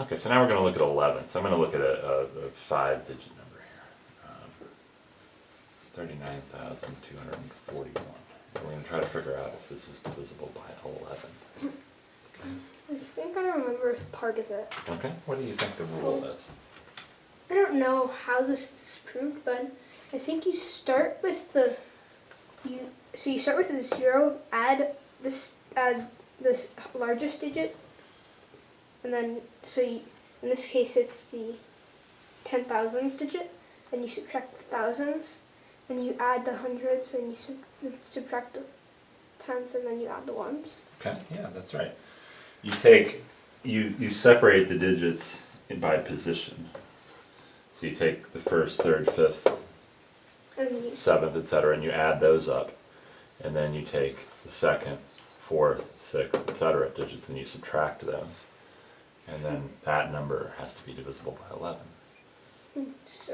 Okay, so now we're going to look at 11. So I'm going to look at a 5-digit number here. 39,241. And we're going to try to figure out if this is divisible by 11. I think I remember part of it. Okay, what do you think the rule is? I don't know how this is proved, but I think you start with the you start with a 0, add this largest digit, and then in this case it's the 10,000s digit, and you subtract the thousands, and you add the hundreds, and you subtract the tens, and then you add the ones. Okay, yeah, that's right. You take, you separate the digits by position. So you take the first, third, fifth, seventh, etc., and you add those up. And then you take the second, fourth, sixth, etc. digits and you subtract those. And then that number has to be divisible by 11.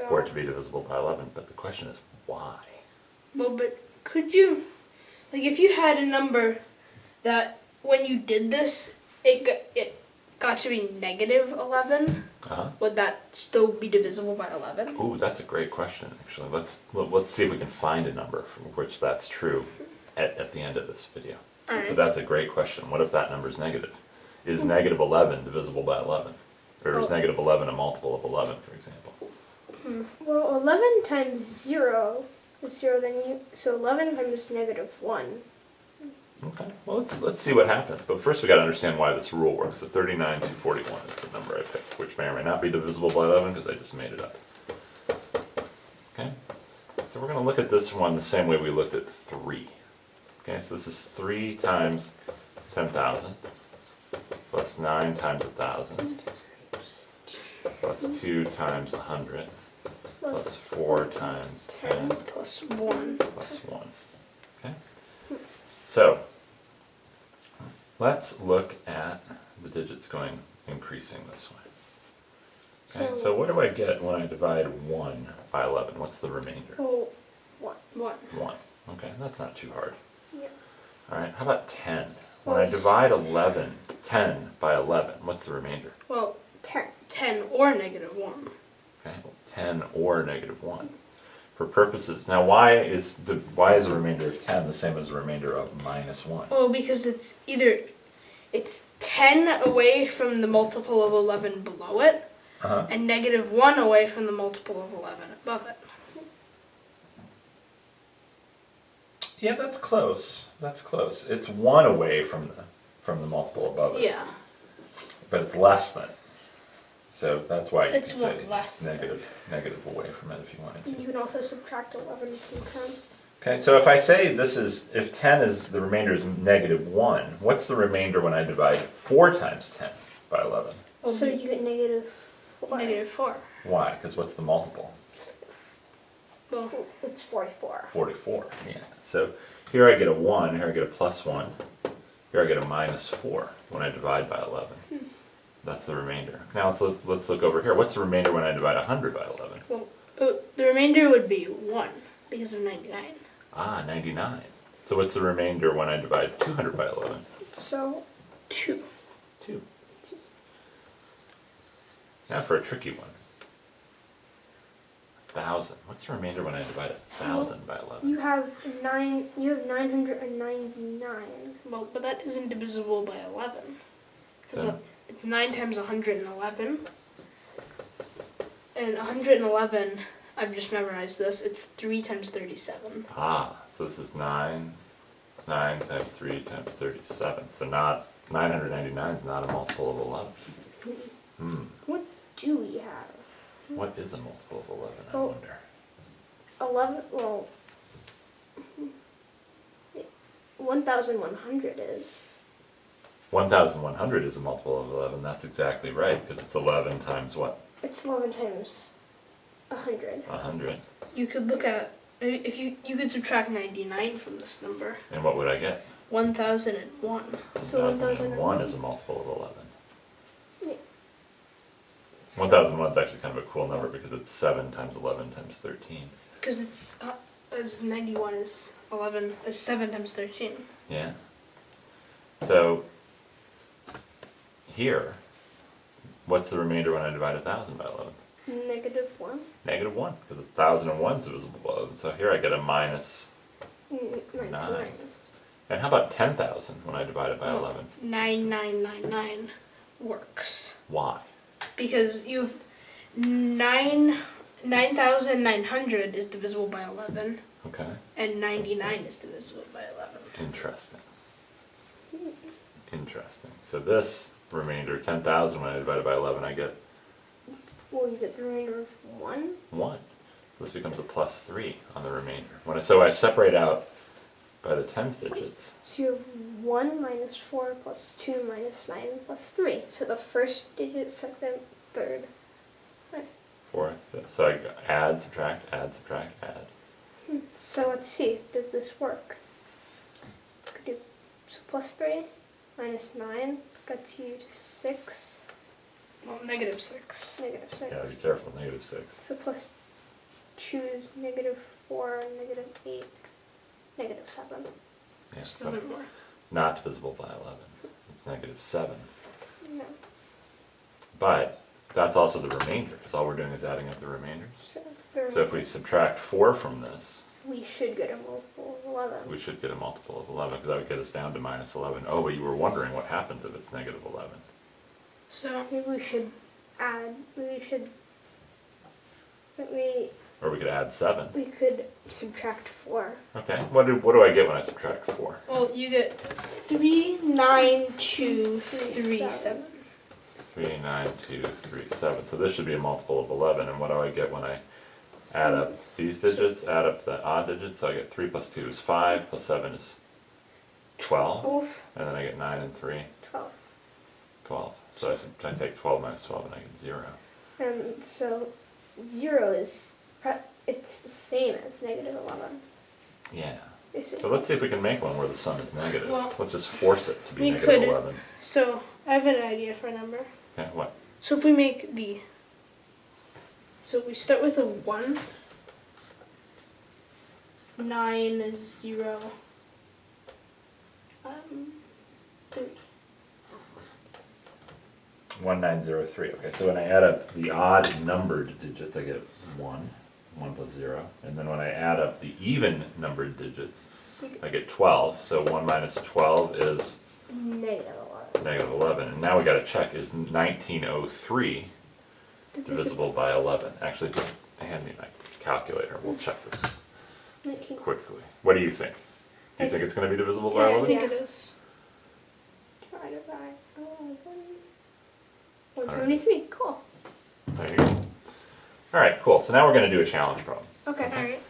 For it to be divisible by 11. But the question is, why? Well, but could you, like if you had a number that when you did this, it got to be negative 11, would that still be divisible by 11? Ooh, that's a great question, actually. Let's see if we can find a number from which that's true at the end of this video. All right. But that's a great question. What if that number is negative? Is negative 11 divisible by 11? Or is negative 11 a multiple of 11, for example? Well, 11 times 0 is 0, so 11 times negative 1. Okay, well let's see what happens. But first we got to understand why this rule works. So 39,241 is the number I picked, which may or may not be divisible by 11 because I just made it up. Okay, so we're going to look at this one the same way we looked at 3. Okay, so this is 3 times 10,000 plus 9 times 1,000 plus 2 times 100 plus 4 times 10 plus 1. plus 1. Okay? So, let's look at the digits increasing this way. Okay, so what do I get when I divide 1 by 11? What's the remainder? Oh, 1. 1. 1. Okay, that's not too hard. Yeah. Alright, how about 10? When I divide 10 by 11, what's the remainder? Well, 10 or negative 1. Okay, 10 or negative 1. For purposes, now why is the remainder of 10 the same as the remainder of minus 1? Well, because it's 10 away from the multiple of 11 below it, and negative 1 away from the multiple of 11 above it. Yeah, that's close. That's close. It's 1 away from the multiple above it. Yeah. But it's less than. So that's why you It's can say less negative away from it if you wanted to. You can also subtract 11 from 10. Okay, so if I say if 10 is, the remainder is negative 1, what's the remainder when I divide 4 times 10 by 11? So you get negative 4. Negative 4. Why? Because what's the multiple? Well, it's 44. 44, yeah. So here I get a 1, here I get a plus 1, here I get a minus 4 when I divide by 11. That's the remainder. Now let's look over here. What's the remainder when I divide 100 by 11? well, the remainder would be 1 because of 99. Ah, 99. So what's the remainder when I divide 200 by 11? So 2. 2. Now for a tricky one. 1,000. What's the remainder when I divide 1,000 by 11? you have 999. Well, but that isn't divisible by 11. Because So? it's 9 times 111. And 111, I've just memorized this, it's 3 times 37. Ah, so this is 9 times 3 times 37. So not 999 is not a multiple of 11. What do we have? What is a multiple of 11, I Oh. wonder? 11, well, 1,100 is. 1,100 is a multiple of 11. That's exactly right, because it's 11 times what? It's 11 times 100. 100. You could look at, if you could subtract 99 from this number. And what would I get? 1,001. So 1,001 is a multiple of 11. Yeah. 1,001 is actually kind of a cool number because it's 7 times 11 times 13. Because it's, as 91 is 7 times 13. Yeah. So here, What's the remainder when I divide 1,000 by 11? -1. -1, because 1,001 is divisible by 11. So here I get a minus. Minus 9. 9. And how about 10,000 when I divide it by 11? 9999 works. Why? Because you've 9,900 is divisible by 11, Okay, and 99 is divisible by 11. interesting. Interesting. So this remainder, 10,000, when I divide it by 11, I get Well, you get the remainder of 1. 1. So this becomes a +3 on the remainder. So I separate out by the tens digits. So you have 1 minus 4 plus 2 minus 9 plus 3. So the first digit, second, third. Right. 4, 5. So I add, subtract, add, subtract, add. So let's see, does this work? Could do so +3 minus 9 gets you to 6, Well, -6. -6. Yeah, be careful, -6. So plus 2 is -4, -8, -7. Yeah, Just so doesn't work. not divisible by 11. It's -7. No. But that's also the remainder, because all we're doing is adding up the remainders. So, So if we subtract 4 from this, we should get a multiple of 11. we should get a multiple of 11, because that would get us down to -11. Oh, but you were wondering what happens if it's -11. So, Maybe we should add, we Or we could add 7. could subtract 4. Okay, what do I get when I subtract 4? well, you get 39237. 3, 9, 2, 3, 7. So this should be a multiple of 11. And what do I get when I add up these digits, add up the odd digits? So I get 3 plus 2 is 5, plus 7 is 12. And then I get 9 and 3, 12. 12. So I take 12 minus 12 and I get 0. And so 0 is, it's the same as -11. Yeah. Is it? So let's see if we can make one where the sum is negative. Well, Let's just force it to be we negative could- 11. So, I have an idea for a number. Okay, what? So if we make so we start with a 1, 9, 0, 3. 1903. Okay, so when I add up the odd numbered digits, I get 1, 1 plus 0. And then when I add up the even numbered digits, I get 12. So 1 minus 12 is -11. -11. And now we got to check, is 1903 divisible by 11? Actually, just hand me my calculator. We'll check this 19. quickly. What do you think? Do you think it's going to be divisible by Yeah, I 11? think Yeah. it is. Divided by 173. Cool. There you go. All right, cool. So now we're going to do a challenge problem. Okay. Alright.